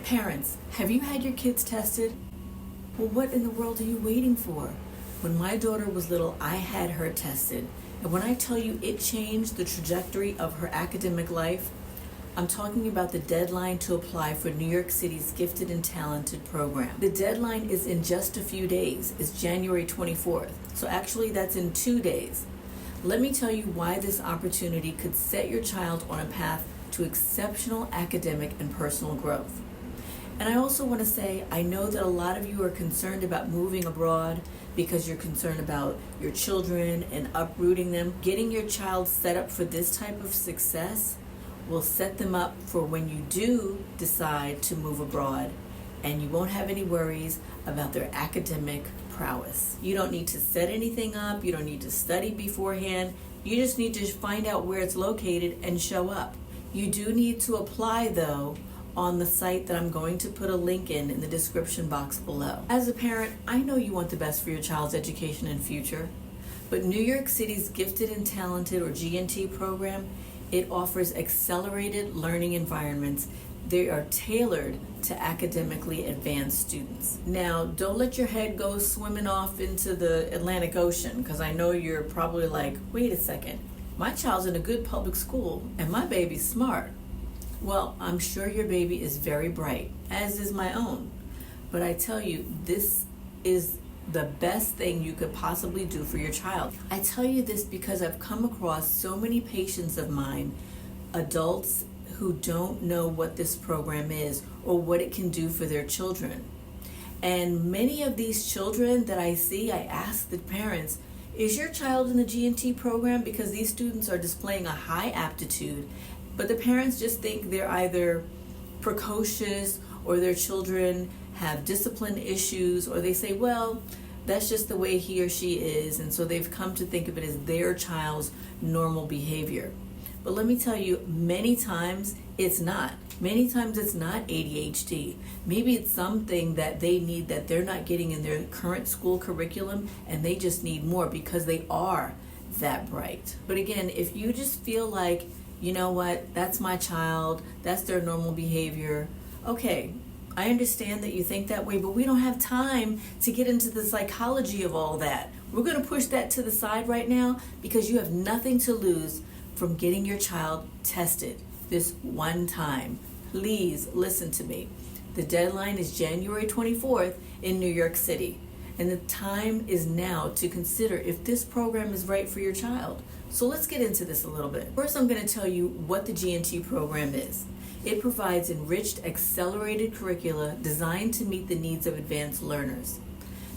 Parents, have you had your kids tested? Well, what in the world are you waiting for? When my daughter was little, I had her tested. And when I tell you it changed the trajectory of her academic life, I'm talking about the deadline to apply for New York City's Gifted and Talented program. The deadline is in just a few days. It's January 24th. So actually that's in 2 days. Let me tell you why this opportunity could set your child on a path to exceptional academic and personal growth. And I also want to say, I know that a lot of you are concerned about moving abroad because you're concerned about your children and uprooting them. Getting your child set up for this type of success will set them up for when you do decide to move abroad, and you won't have any worries about their academic prowess. You don't need to set anything up. You don't need to study beforehand. You just need to find out where it's located and show up. You do need to apply, though, on the site that I'm going to put a link in the description box below. As a parent, I know you want the best for your child's education and future, but New York City's Gifted and Talented, or GNT program, it offers accelerated learning environments. They are tailored to academically advanced students. Now, don't let your head go swimming off into the Atlantic Ocean, because I know you're probably like, wait a second, my child's in a good public school and my baby's smart. Well, I'm sure your baby is very bright, as is my own. But I tell you, this is the best thing you could possibly do for your child. I tell you this because I've come across so many patients of mine, adults who don't know what this program is or what it can do for their children. And many of these children that I see, I ask the parents, is your child in the GNT program? Because these students are displaying a high aptitude, but the parents just think they're either precocious or their children have discipline issues, or they say, well, that's just the way he or she is, and so they've come to think of it as their child's normal behavior. But let me tell you, many times it's not. Many times it's not ADHD. Maybe it's something that they need that they're not getting in their current school curriculum, and they just need more because they are that bright. But again, if you just feel like, you know what, that's my child, that's their normal behavior, okay, I understand that you think that way, but we don't have time to get into the psychology of all that. We're going to push that to the side right now because you have nothing to lose from getting your child tested this one time. Please listen to me. The deadline is January 24th in New York City, and the time is now to consider if this program is right for your child. So let's get into this a little bit. First, I'm going to tell you what the GNT program is. It provides enriched, accelerated curricula designed to meet the needs of advanced learners.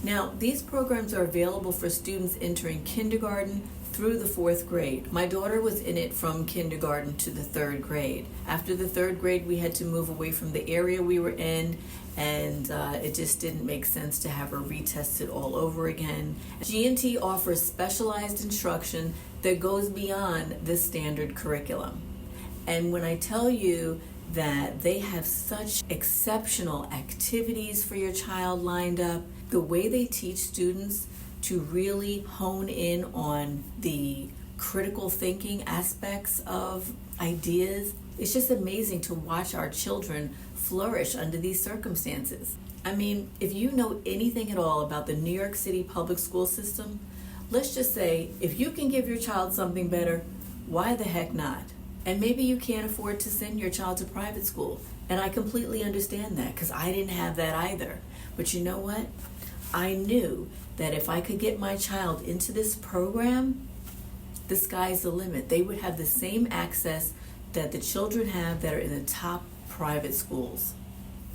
Now, these programs are available for students entering kindergarten through the 4th grade. My daughter was in it from kindergarten to the 3rd grade. After the 3rd grade, we had to move away from the area we were in, and it just didn't make sense to have her retested all over again. GNT offers specialized instruction that goes beyond the standard curriculum. And when I tell you that they have such exceptional activities for your child lined up, the way they teach students to really hone in on the critical thinking aspects of ideas, it's just amazing to watch our children flourish under these circumstances. I mean, if you know anything at all about the New York City public school system, let's just say if you can give your child something better, why the heck not? And maybe you can't afford to send your child to private school. And I completely understand that because I didn't have that either. But you know what? I knew that if I could get my child into this program, the sky's the limit. They would have the same access that the children have that are in the top private schools.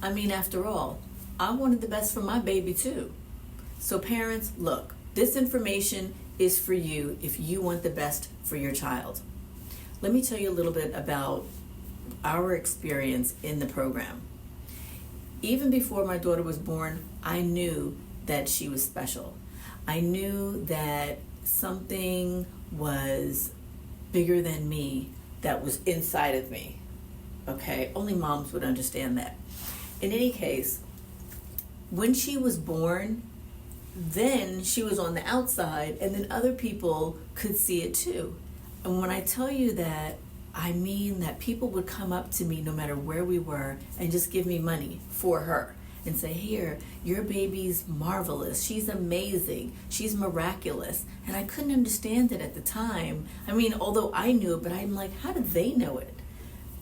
I mean, after all, I wanted the best for my baby too. So parents, look, this information is for you if you want the best for your child. Let me tell you a little bit about our experience in the program. Even before my daughter was born, I knew that she was special. I knew that something was bigger than me that was inside of me. Okay, only moms would understand that. In any case, when she was born, then she was on the outside, and then other people could see it too. And when I tell you that I mean that people would come up to me no matter where we were and just give me money for her and say, here, your baby's marvelous. She's amazing. She's miraculous. And I couldn't understand it at the time. I mean, although I knew it, but I'm like, how did they know it?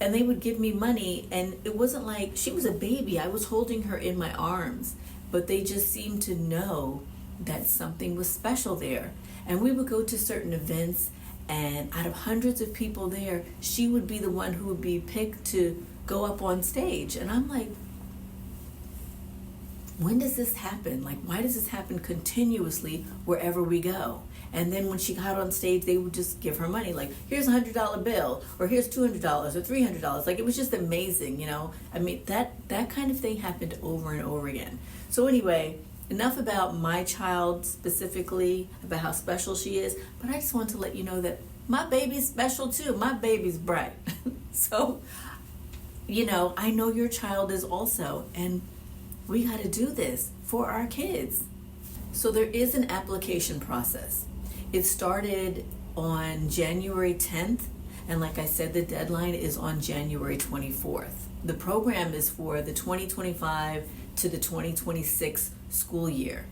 And they would give me money, and it wasn't like she was a baby. I was holding her in my arms, but they just seemed to know that something was special there. And we would go to certain events, and out of hundreds of people there, she would be the one who would be picked to go up on stage. And I'm like, when does this happen? Like, why does this happen continuously wherever we go? And then when she got on stage, they would just give her money. Like, here's a $100 bill, or here's $200 or $300. Like, it was just amazing, you know? I mean, that kind of thing happened over and over again. So anyway, enough about my child specifically, about how special she is. But I just want to let you know that my baby's special too. My baby's bright. So, you know, I know your child is also. And we got to do this for our kids. So there is an application process. It started on January 10th, and like I said, the deadline is on January 24th. The program is for the 2025 to the 2026 school year.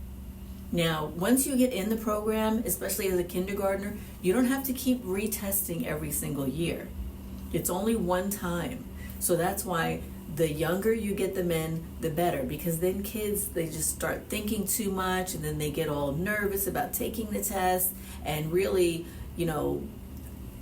Now, once you get in the program, especially as a kindergartner, you don't have to keep retesting every single year. It's only one time. So that's why the younger you get them in, the better, because then kids, they just start thinking too much, and then they get all nervous about taking the test, and really, you know,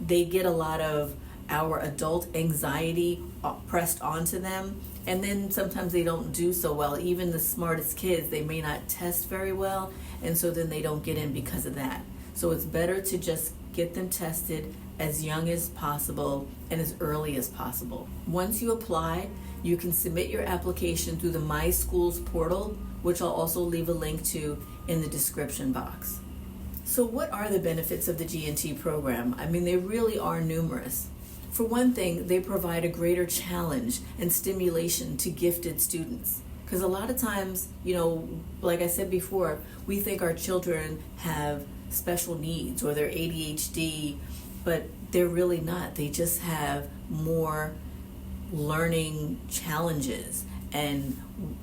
they get a lot of our adult anxiety pressed onto them, and then sometimes they don't do so well. Even the smartest kids, they may not test very well, and so then they don't get in because of that. So it's better to just get them tested as young as possible and as early as possible. Once you apply, you can submit your application through the My Schools portal, which I'll also leave a link to in the description box. So what are the benefits of the G&T program? I mean, they really are numerous. For one thing, they provide a greater challenge and stimulation to gifted students. Because a lot of times, you know, like I said before, we think our children have special needs or they're ADHD, but they're really not. They just have more learning challenges and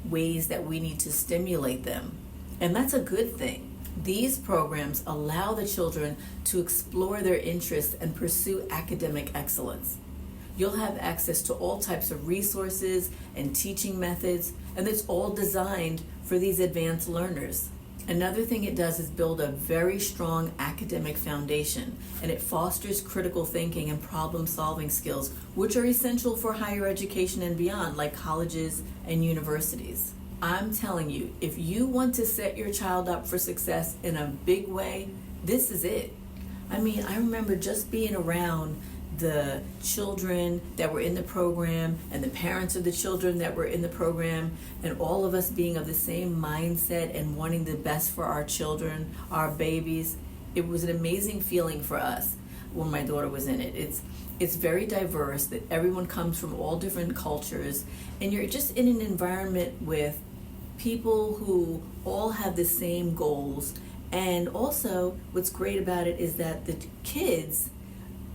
ways that we need to stimulate them. And that's a good thing. These programs allow the children to explore their interests and pursue academic excellence. You'll have access to all types of resources and teaching methods, and it's all designed for these advanced learners. Another thing it does is build a very strong academic foundation, and it fosters critical thinking and problem-solving skills, which are essential for higher education and beyond, like colleges and universities. I'm telling you, if you want to set your child up for success in a big way, this is it. I mean, I remember just being around the children that were in the program and the parents of the children that were in the program, and all of us being of the same mindset and wanting the best for our children, our babies. It was an amazing feeling for us when my daughter was in it. It's very diverse, that everyone comes from all different cultures, and you're just in an environment with people who all have the same goals. And also what's great about it is that the kids,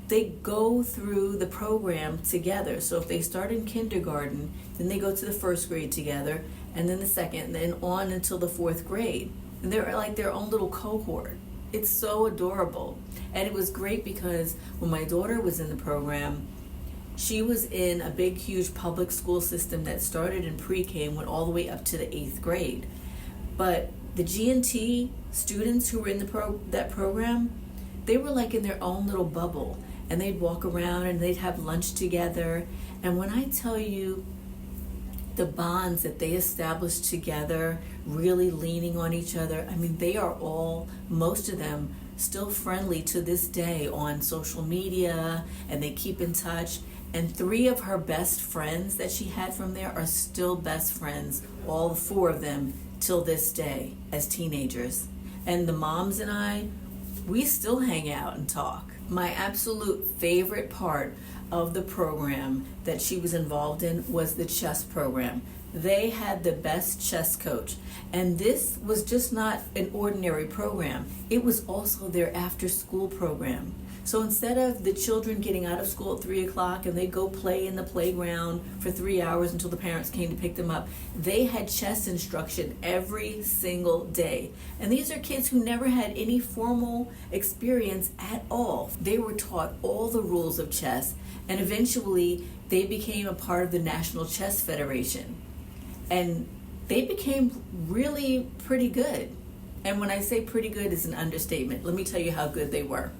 they go through the program together. So if they start in kindergarten, then they go to the first grade together, and then the second, and then on until the fourth grade. And they're like their own little cohort. It's so adorable. And it was great because when my daughter was in the program, she was in a big, huge public school system that started in pre-K and went all the way up to the 8th grade. But the G&T students who were in that program, they were like in their own little bubble. And they'd walk around and they'd have lunch together. And when I tell you the bonds that they established together, really leaning on each other, I mean, they are all, most of them, still friendly to this day on social media, and they keep in touch. And 3 of her best friends that she had from there are still best friends, all 4 of them, till this day as teenagers. And the moms and I, we still hang out and talk. My absolute favorite part of the program that she was involved in was the chess program. They had the best chess coach, and this was just not an ordinary program. It was also their after-school program. So instead of the children getting out of school at 3 o'clock and they go play in the playground for 3 hours until the parents came to pick them up, they had chess instruction every single day. And these are kids who never had any formal experience at all. They were taught all the rules of chess, and eventually they became a part of the National Chess Federation. And they became really pretty good. And when I say pretty good, it's an understatement. Let me tell you how good they were.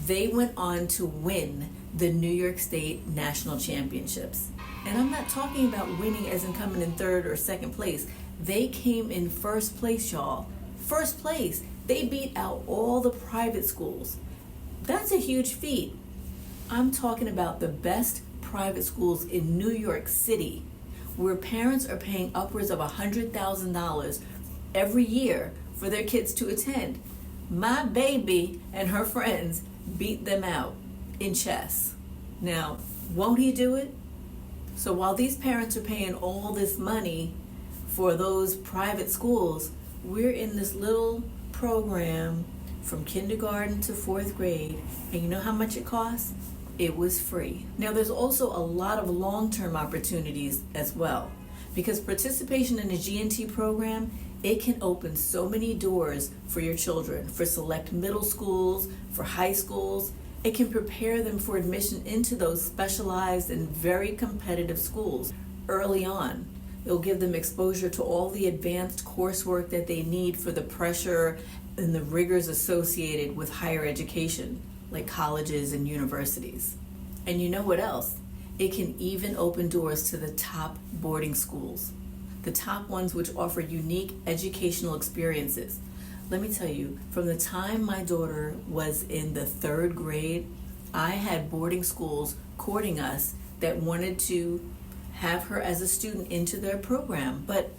They went on to win the New York State National Championships. And I'm not talking about winning as in coming in third or second place. They came in first place, y'all. First place. They beat out all the private schools. That's a huge feat. I'm talking about the best private schools in New York City, where parents are paying upwards of $100,000 every year for their kids to attend. My baby and her friends beat them out in chess. Now, won't he do it? So while these parents are paying all this money for those private schools, we're in this little program from kindergarten to fourth grade, and you know how much it costs? It was free. Now, there's also a lot of long-term opportunities as well, because participation in a G&T program, it can open so many doors for your children, for select middle schools, for high schools. It can prepare them for admission into those specialized and very competitive schools early on. It'll give them exposure to all the advanced coursework that they need for the pressure and the rigors associated with higher education, like colleges and universities. And you know what else? It can even open doors to the top boarding schools, the top ones which offer unique educational experiences. Let me tell you, from the time my daughter was in the third grade, I had boarding schools courting us that wanted to have her as a student into their program. But,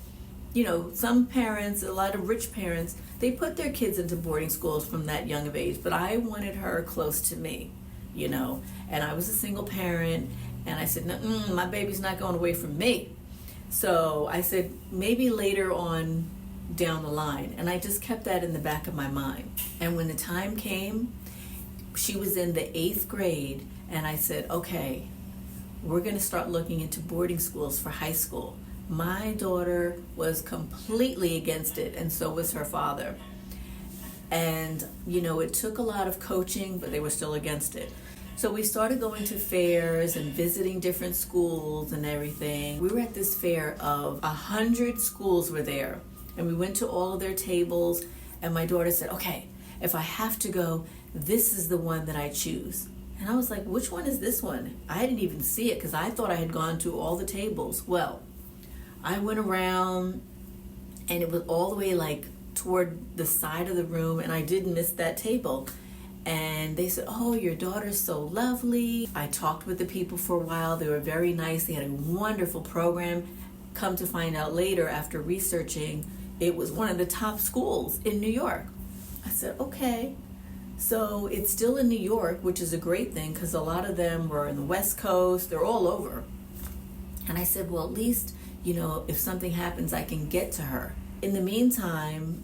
you know, some parents, a lot of rich parents, they put their kids into boarding schools from that young of age, but I wanted her close to me, you know, and I was a single parent, and I said, my baby's not going away from me. So I said, maybe later on down the line, and I just kept that in the back of my mind. And when the time came, she was in the 8th grade, and I said, okay, we're going to start looking into boarding schools for high school. My daughter was completely against it, and so was her father. And, you know, it took a lot of coaching, but they were still against it. So we started going to fairs and visiting different schools and everything. We were at this fair of 100 schools were there, and we went to all of their tables, and my daughter said, okay, if I have to go, this is the one that I choose. And I was like, which one is this one? I didn't even see it because I thought I had gone to all the tables. Well, I went around, and it was all the way like toward the side of the room, and I did miss that table. And they said, oh, your daughter's so lovely. I talked with the people for a while. They were very nice. They had a wonderful program. Come to find out later, after researching, it was one of the top schools in New York. I said, okay. So it's still in New York, which is a great thing because a lot of them were in the West Coast. They're all over. And I said, well, at least, you know, if something happens, I can get to her. In the meantime,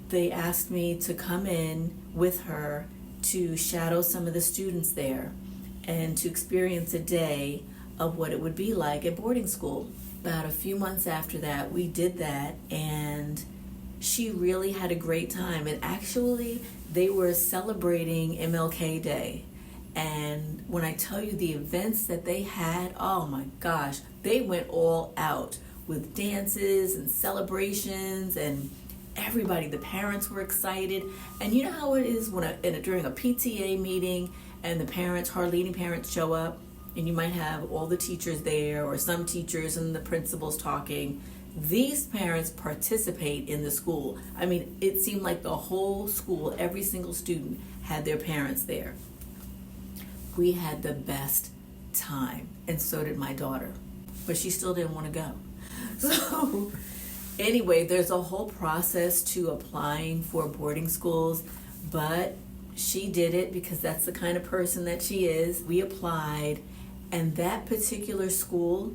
they asked me to come in with her to shadow some of the students there and to experience a day of what it would be like at boarding school. About a few months after that, we did that, and she really had a great time. And actually, they were celebrating MLK Day. And when I tell you the events that they had, oh my gosh, they went all out with dances and celebrations, and everybody, the parents were excited. And you know how it is when during a PTA meeting and the parents, hardly any parents show up, and you might have all the teachers there or some teachers and the principals talking. These parents participate in the school. I mean, it seemed like the whole school, every single student had their parents there. We had the best time, and so did my daughter, but she still didn't want to go. So anyway, there's a whole process to applying for boarding schools, but she did it because that's the kind of person that she is. We applied, and that particular school,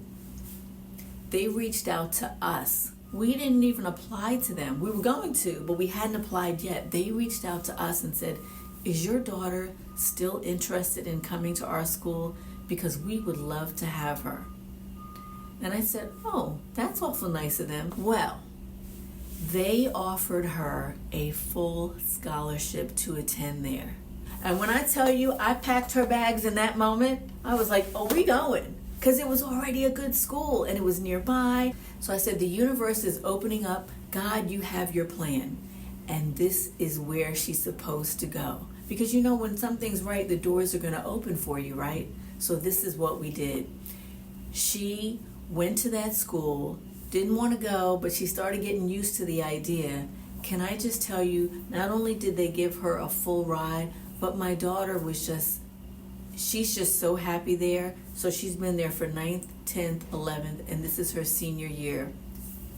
they reached out to us. We didn't even apply to them. We were going to, but we hadn't applied yet. They reached out to us and said, Is your daughter still interested in coming to our school? Because we would love to have her. And I said, oh, that's awful nice of them. Well, they offered her a full scholarship to attend there. And when I tell you I packed her bags in that moment, I was like, oh, we going. Because it was already a good school and it was nearby. So I said, the universe is opening up. God, you have your plan. And this is where she's supposed to go. Because you know, when something's right, the doors are going to open for you, right? So this is what we did. She went to that school, didn't want to go, but she started getting used to the idea. Can I just tell you, not only did they give her a full ride, but my daughter was she's just so happy there. So she's been there for 9th, 10th, 11th, and this is her senior year.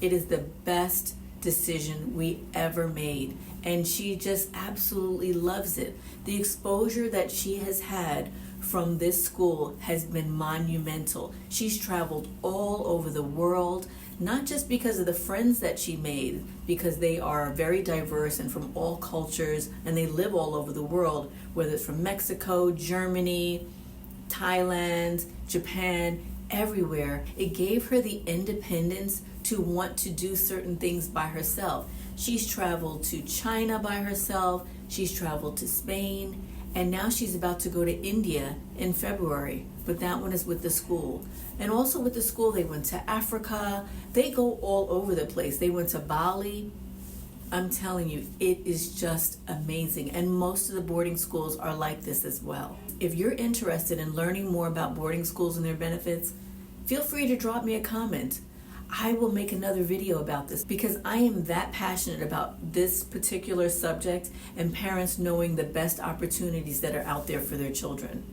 It is the best decision we ever made, and she just absolutely loves it. The exposure that she has had from this school has been monumental. She's traveled all over the world, not just because of the friends that she made, because they are very diverse and from all cultures, and they live all over the world, whether it's from Mexico, Germany, Thailand, Japan, everywhere. It gave her the independence to want to do certain things by herself. She's traveled to China by herself, she's traveled to Spain, and now she's about to go to India in February, but that one is with the school. And also with the school, they went to Africa. They go all over the place. They went to Bali. I'm telling you, it is just amazing. And most of the boarding schools are like this as well. If you're interested in learning more about boarding schools and their benefits, feel free to drop me a comment. I will make another video about this because I am that passionate about this particular subject and parents knowing the best opportunities that are out there for their children.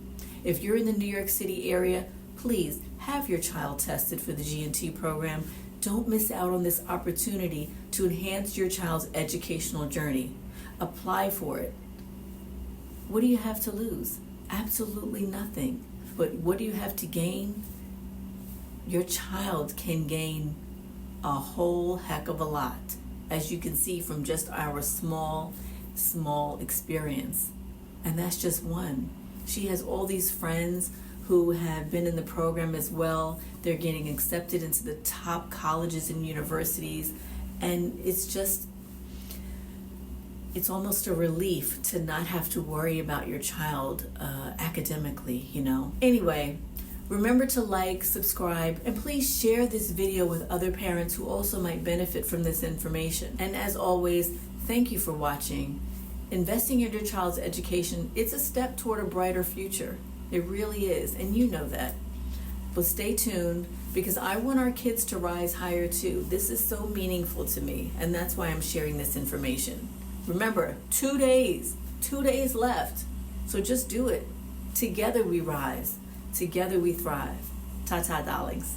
If you're in the New York City area, please have your child tested for the G&T program. Don't miss out on this opportunity to enhance your child's educational journey. Apply for it. What do you have to lose? Absolutely nothing. But what do you have to gain? Your child can gain a whole heck of a lot, as you can see from just our small experience. And that's just one. She has all these friends who have been in the program as well. They're getting accepted into the top colleges and universities. And it's almost a relief to not have to worry about your child academically, you know. Anyway, remember to like, subscribe, and please share this video with other parents who also might benefit from this information. And as always, thank you for watching. Investing in your child's education, it's a step toward a brighter future. It really is, and you know that. But stay tuned, because I want our kids to rise higher too. This is so meaningful to me, and that's why I'm sharing this information. Remember, 2 days left. So just do it. Together we rise. Together we thrive. Ta-ta, darlings.